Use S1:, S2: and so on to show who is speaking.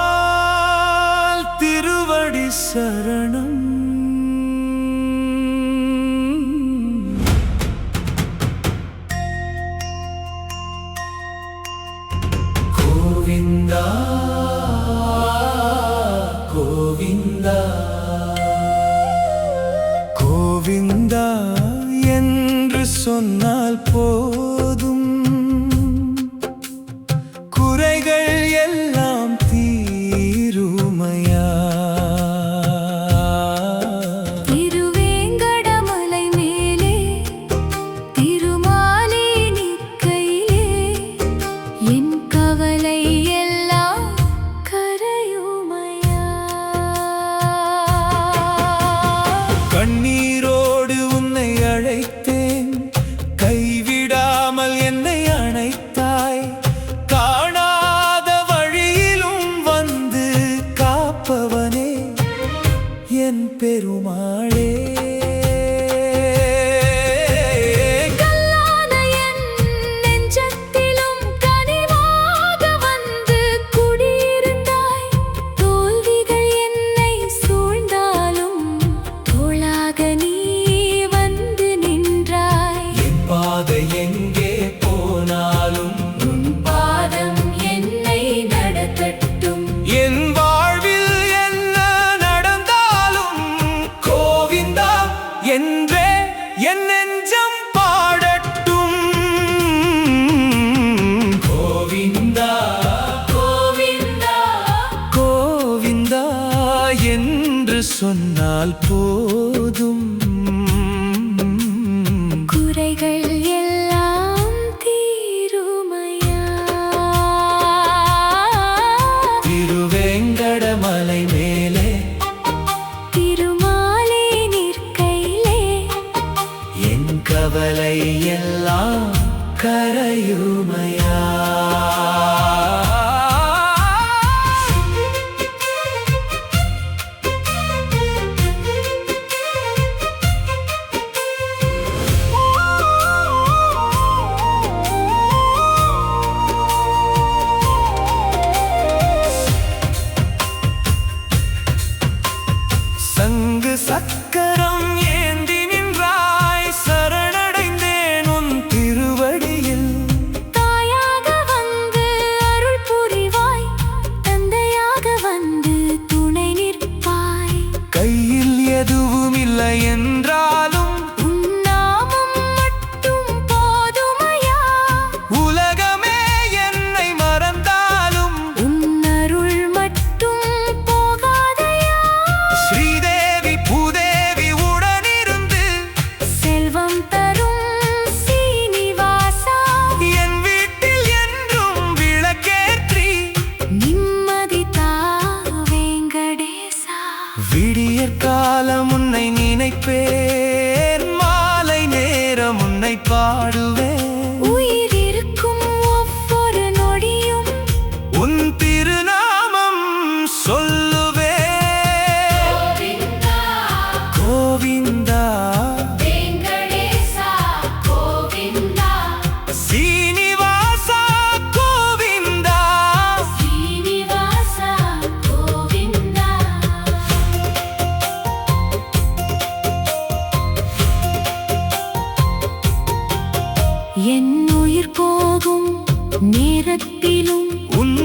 S1: திருமால் திருவடி சரணம். கோவிந்தா கோவிந்தா கோவிந்தா என்று சொன்னால் போதும், குறைகள் எல்லாம் தீருமையா.
S2: திருவேங்கடமலை மேலே திருமாலே நிற்கையிலே என் கவலை எல்லாம் கரையுமையா.
S1: கண்ணீரோடு உன்னை அழைத்தேன், கைவிடாமல் என்னை அணைத்தாய். காணாத வழியிலும் வந்து காப்பவனே என் பெருமாளே.
S2: கல்லான என் நெஞ்சத்திலும் கனிவாக வந்து குடியிருந்தாய். தோல்விகள் என்னை சூழ்ந்தாலும் தோளாக நீ வந்து நின்றாய்.
S1: என் பாதை எங்கே போனாலும்
S2: உன் பாதம் என்னை நடத்தட்டும்.
S1: என் வாழ்வில் என்ன நடந்தாலும் கோவிந்தா என்றே என் நெஞ்சம் பாடட்டும். கோவிந்தா
S2: கோவிந்தா
S1: கோவிந்தா என்று சொன்னால் போதும்,
S2: குறைகள் எல்லாம் தீருமையா.
S1: திருவேங்கடமலை மேலே
S2: திருமாலே நிற்கையிலே
S1: என் கவலை எல்லாம் கரையுமையா. சங்கு சக்கரம் ஏந்தி நின்றாய், சரணடைந்தேன் உன் திருவடியில்.
S2: தாயாக வந்து அருள் புரிவாய், தந்தையாக வந்து துணை நிற்பாய்.
S1: கையில் எதுவும் இல்லை என்றாலும்
S2: உன் நாமம் மட்டும் போதுமையா.
S1: உலகமே என்னை மறந்தாலும்
S2: உன் அருள் மட்டும் போகாதையா.
S1: ஸ்ரீதேவி பூதேவி உடனிருந்து
S2: செல்வம் தரும் சீனிவாசா,
S1: என் வீட்டில் என்றும் விளக்கேற்றி
S2: நிம்மதி தா வெங்கடேசா.
S1: விடியற் காலம் உன்னை நினைப்பேன், மாலை நேரம் உன்னை பாடுவேன்.
S2: உயிர் இருக்கும் ஒவ்வொரு நொடியும்
S1: உன் திருநாமம் சொல்லுவேன். கோவிந்தா
S2: வெங்கடேசா கோவிந்தா,
S1: சீனிவாசா கோவிந்தா.
S2: சீனிவாசா கோவிந்தா. என் உயிர் போகும் நேரத்திலும்
S1: உன்